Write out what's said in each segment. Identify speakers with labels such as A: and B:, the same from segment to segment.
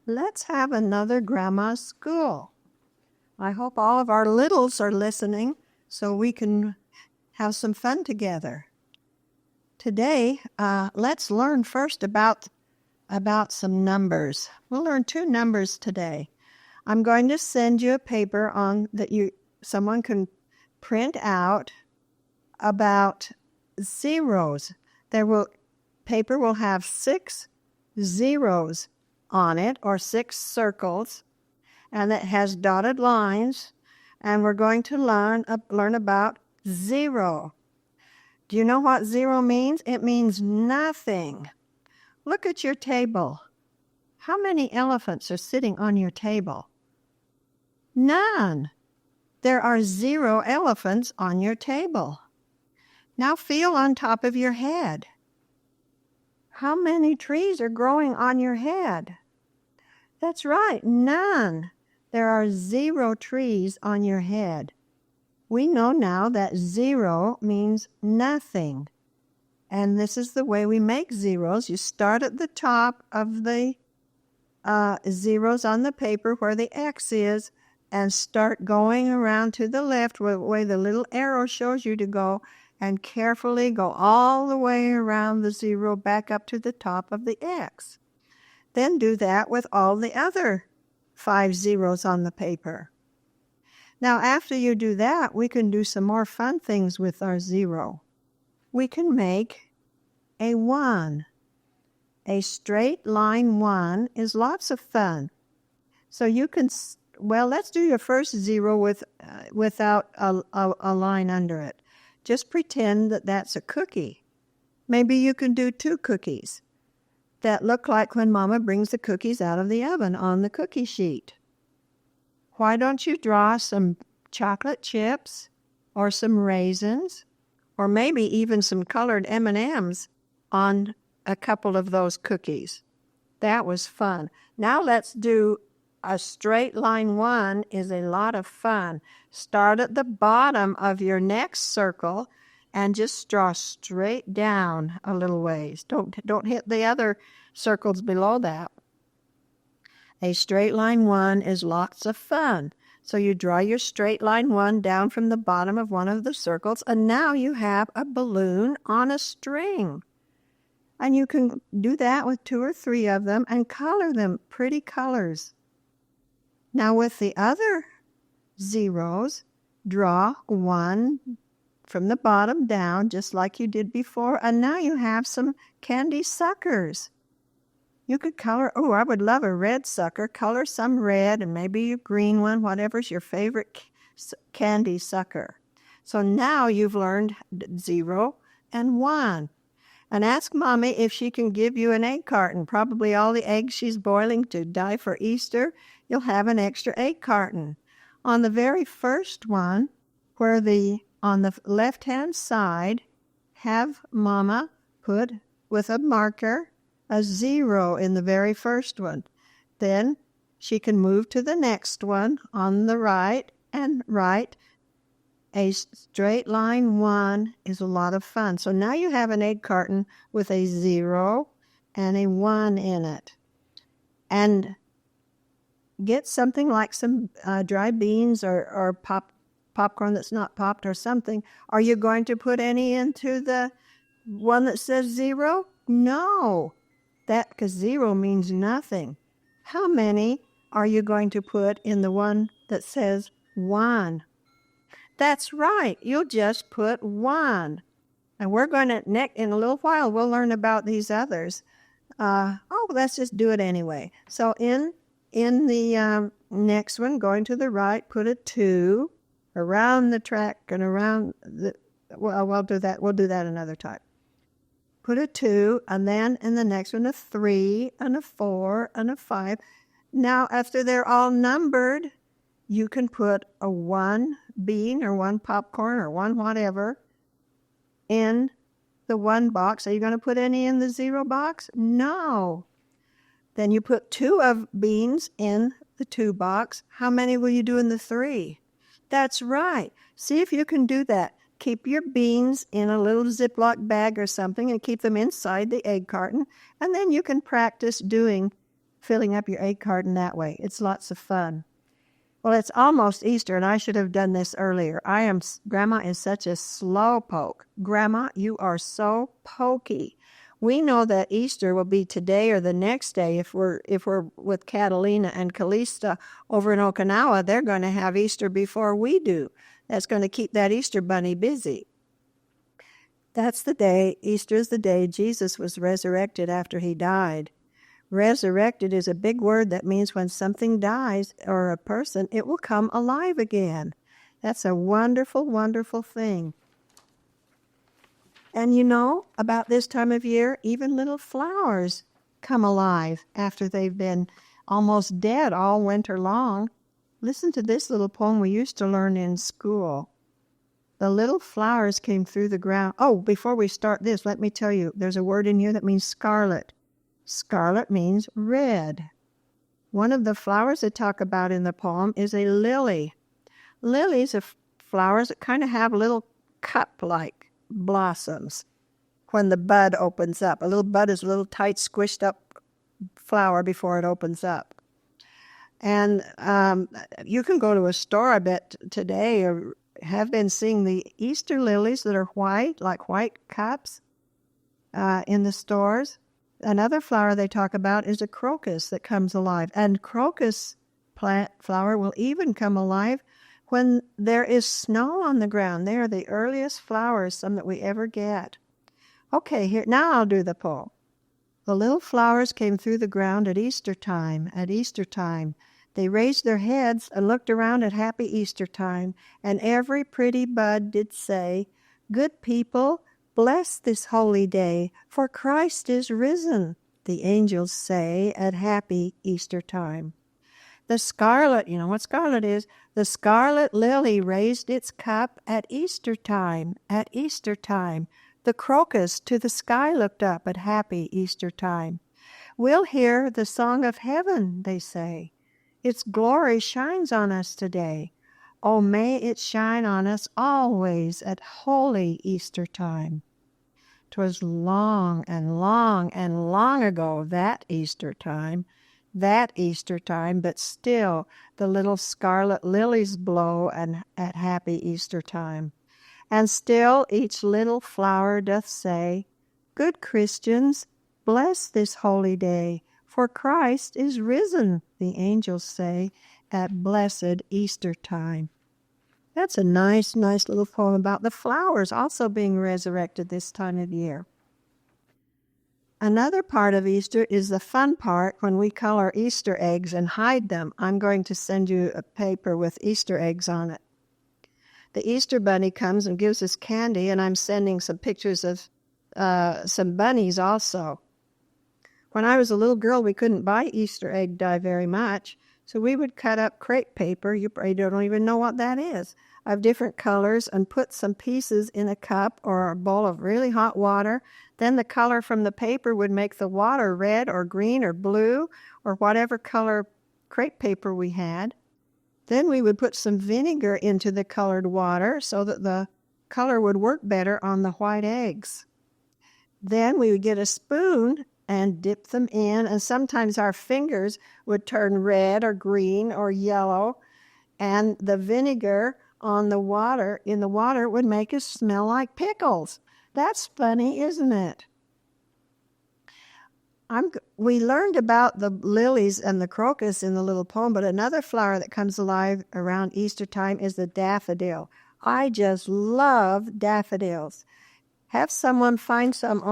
A: Let's have another grandma's school. I hope all of our littles are listening so we can have some fun together. Today, let's learn first about some numbers. We'll learn 2 numbers today. I'm going to send you a paper that someone can print out about zeros. Paper will have 6 zeros on it, or 6 circles, and it has dotted lines, and we're going to learn about zero. Do you know what zero means? It means nothing. Look at your table. How many elephants are sitting on your table? None. There are 0 elephants on your table. Now feel on top of your head. How many trees are growing on your head? That's right, none. There are 0 trees on your head. We know now that 0 means nothing. And this is the way we make zeros. You start at the top of the zeros on the paper where the X is, and start going around to the left where the little arrow shows you to go, and carefully go all the way around the 0 back up to the top of the X. Then do that with all the other 5 zeros on the paper. Now, after you do that, we can do some more fun things with our 0. We can make a 1. A straight line 1 is lots of fun. So you can, let's do your first 0 without a line under it. Just pretend that that's a cookie. Maybe you can do 2 cookies that look like when Mama brings the cookies out of the oven on the cookie sheet. Why don't you draw some chocolate chips or some raisins or maybe even some colored M&Ms on a couple of those cookies? That was fun. Now let's do a straight line 1 is a lot of fun. Start at the bottom of your next circle and just draw straight down a little ways. Don't hit the other circles below that. A straight line 1 is lots of fun. So you draw your straight line 1 down from the bottom of one of the circles, and now you have a balloon on a string. And you can do that with 2 or 3 of them and color them pretty colors. Now with the other zeros, draw 1 from the bottom down, just like you did before, and now you have some candy suckers. You could color, I would love a red sucker. Color some red and maybe a green one, whatever's your favorite candy sucker. So now you've learned 0 and 1. And ask Mommy if she can give you an egg carton. Probably all the eggs she's boiling to dye for Easter, you'll have an extra egg carton. On the very first one, on the left-hand side, have Mama put with a marker a 0 in the very first one. Then she can move to the next one on the right and right. A straight line 1 is a lot of fun. So now you have an egg carton with a 0 and a 1 in it. And get something like some dry beans or popcorn that's not popped or something. Are you going to put any into the one that says 0? No. Because 0 means nothing. How many are you going to put in the one that says 1? That's right. You'll just put 1. And we're going to, in a little while, we'll learn about these others. Let's just do it anyway. So in the next one, going to the right, put a 2 around the track and around we'll do that another time. Put a 2, and then in the next one, a 3, and a 4, and a 5. Now, after they're all numbered, you can put a 1 bean or 1 popcorn or 1 whatever in the 1 box. Are you going to put any in the 0 box? No. Then you put 2 of beans in the 2 box. How many will you do in the 3? That's right. See if you can do that. Keep your beans in a little Ziploc bag or something and keep them inside the egg carton. And then you can practice doing filling up your egg carton that way. It's lots of fun. Well, it's almost Easter, and I should have done this earlier. Grandma is such a slow poke. Grandma, you are so pokey. We know that Easter will be today or the next day. If we're with Catalina and Calista over in Okinawa, they're going to have Easter before we do. That's going to keep that Easter bunny busy. That's the day, Easter is the day Jesus was resurrected after he died. Resurrected is a big word that means when something dies or a person, it will come alive again. That's a wonderful, wonderful thing. And you know, about this time of year, even little flowers come alive after they've been almost dead all winter long. Listen to this little poem we used to learn in school. The little flowers came through the ground. Oh, before we start this, let me tell you, there's a word in here that means scarlet. Scarlet means red. One of the flowers they talk about in the poem is a lily. Lilies are flowers that kind of have little cup-like blossoms when the bud opens up. A little bud is a little tight, squished up flower before it opens up. And you can go to a store, I bet, today, or have been seeing the Easter lilies that are white, like white cups, in the stores. Another flower they talk about is a crocus that comes alive. And crocus flower will even come alive when there is snow on the ground. They are the earliest flowers, some that we ever get. Okay, here now I'll do the poem. The little flowers came through the ground at Easter time, at Easter time. They raised their heads and looked around at happy Easter time, and every pretty bud did say, "Good people, bless this holy day, for Christ is risen," the angels say at happy Easter time. The scarlet, you know what scarlet is? The scarlet lily raised its cup at Easter time, at Easter time. The crocus to the sky looked up at happy Easter time. "We'll hear the song of heaven," they say. "Its glory shines on us today. Oh, may it shine on us always at holy Easter time." 'Twas long and long and long ago, that Easter time, but still the little scarlet lilies blow at happy Easter time. And still each little flower doth say, "Good Christians, bless this holy day, for Christ is risen," the angels say at blessed Easter time. That's a nice little poem about the flowers also being resurrected this time of year. Another part of Easter is the fun part when we color Easter eggs and hide them. I'm going to send you a paper with Easter eggs on it. The Easter bunny comes and gives us candy, and I'm sending some pictures of some bunnies also. When I was a little girl, we couldn't buy Easter egg dye very much, so we would cut up crepe paper. You probably don't even know what that is. Of different colors, and put some pieces in a cup or a bowl of really hot water. Then the color from the paper would make the water red or green or blue or whatever color crepe paper we had. Then we would put some vinegar into the colored water so that the color would work better on the white eggs. Then we would get a spoon and dip them in, and sometimes our fingers would turn red or green or yellow, and the vinegar in the water would make us smell like pickles. That's funny, isn't it? We learned about the lilies and the crocus in the little poem, but another flower that comes alive around Easter time is the daffodil. I just love daffodils. Have someone find some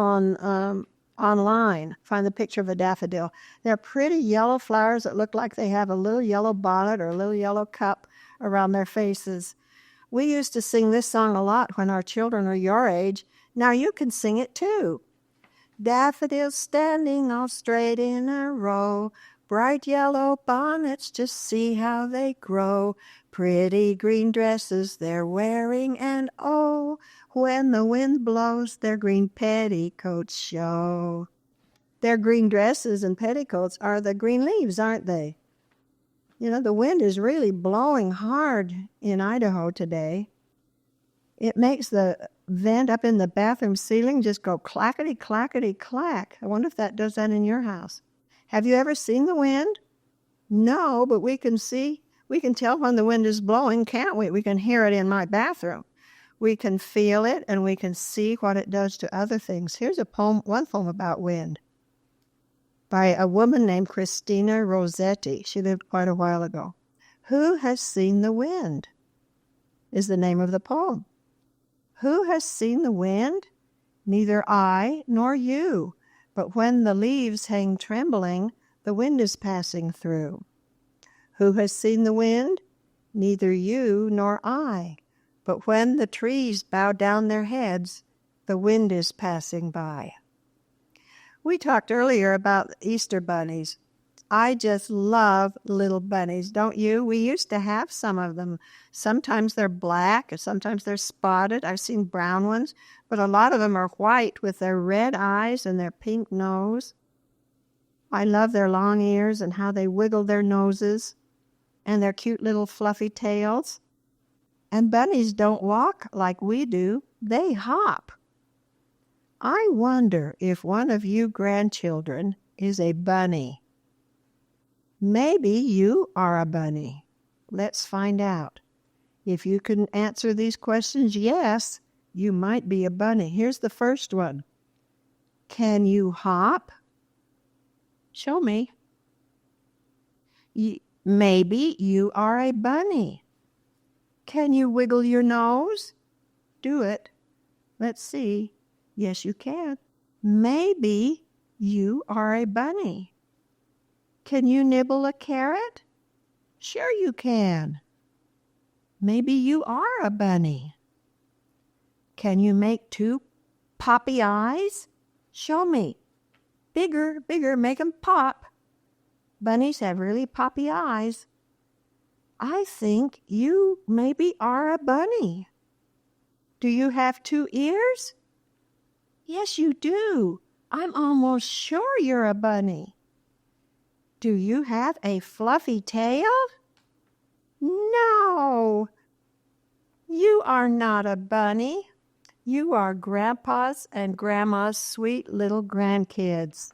A: online. Find the picture of a daffodil. They're pretty yellow flowers that look like they have a little yellow bonnet or a little yellow cup around their faces. We used to sing this song a lot when our children are your age. Now you can sing it too. Daffodils standing all straight in a row, bright yellow bonnets, just see how they grow. Pretty green dresses they're wearing, and oh, when the wind blows, their green petticoats show. Their green dresses and petticoats are the green leaves, aren't they? You know, the wind is really blowing hard in Idaho today. It makes the vent up in the bathroom ceiling just go clackety, clackety, clack. I wonder if that does that in your house. Have you ever seen the wind? No, but we can tell when the wind is blowing, can't we? We can hear it in my bathroom. We can feel it, and we can see what it does to other things. Here's one poem about wind by a woman named Christina Rossetti. She lived quite a while ago. Who has seen the wind is the name of the poem. Who has seen the wind? Neither I nor you, but when the leaves hang trembling, the wind is passing through. Who has seen the wind? Neither you nor I, but when the trees bow down their heads, the wind is passing by. We talked earlier about Easter bunnies. I just love little bunnies, don't you? We used to have some of them. Sometimes they're black, or sometimes they're spotted. I've seen brown ones, but a lot of them are white with their red eyes and their pink nose. I love their long ears and how they wiggle their noses and their cute little fluffy tails. And bunnies don't walk like we do. They hop. I wonder if one of you grandchildren is a bunny. Maybe you are a bunny. Let's find out. If you can answer these questions yes, you might be a bunny. Here's the first one. Can you hop? Show me. Maybe you are a bunny. Can you wiggle your nose? Do it. Let's see. Yes, you can. Maybe you are a bunny. Can you nibble a carrot? Sure you can. Maybe you are a bunny. Can you make two poppy eyes? Show me. Bigger, bigger, make them pop. Bunnies have really poppy eyes. I think you maybe are a bunny. Do you have two ears? Yes, you do. I'm almost sure you're a bunny. Do you have a fluffy tail? No. You are not a bunny. You are Grandpa's and Grandma's sweet little grandkids.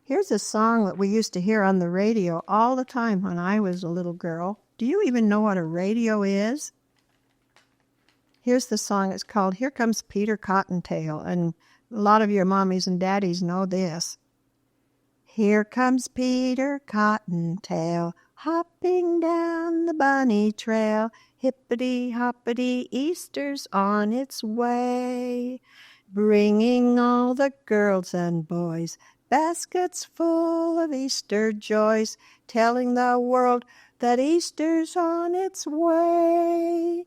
A: Here's a song that we used to hear on the radio all the time when I was a little girl. Do you even know what a radio is? Here's the song. It's called Here Comes Peter Cottontail, and a lot of your mommies and daddies know this. Here comes Peter Cottontail, hopping down the bunny trail. Hippity-hoppity, Easter's on its way, bringing all the girls and boys baskets full of Easter joys, telling the world that Easter's on its way.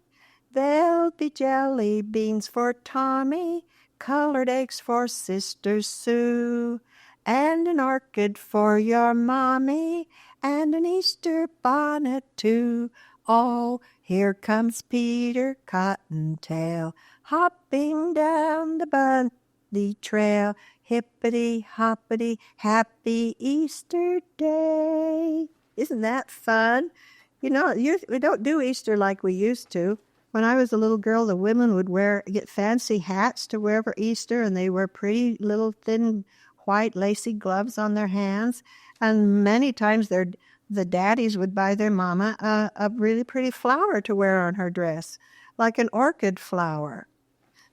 A: There'll be jelly beans for Tommy, colored eggs for Sister Sue, and an orchid for your mommy, and an Easter bonnet too. Oh, here comes Peter Cottontail, hopping down the bunny trail. Hippity-hoppity, happy Easter day. Isn't that fun? You know, we don't do Easter like we used to. When I was a little girl, the women would get fancy hats to wear for Easter, and they wear pretty little thin white lacy gloves on their hands. And many times the daddies would buy their mama a really pretty flower to wear on her dress, like an orchid flower.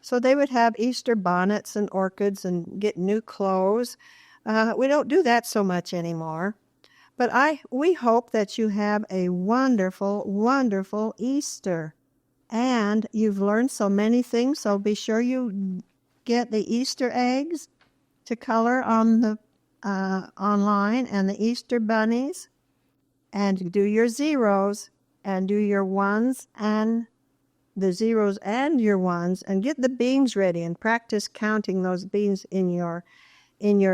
A: So they would have Easter bonnets and orchids and get new clothes. We don't do that so much anymore. But we hope that you have a wonderful, wonderful Easter. And you've learned so many things, so be sure you get the Easter eggs to color on the online, and the Easter bunnies, and do your zeros, and do your ones, and the zeros and your ones, and get the beans ready and practice counting those beans in your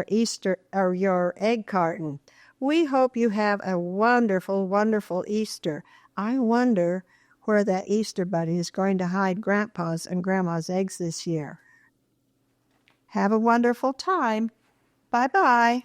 A: Easter or your egg carton. We hope you have a wonderful, wonderful Easter. I wonder where that Easter bunny is going to hide Grandpa's and Grandma's eggs this year. Have a wonderful time. Bye-bye.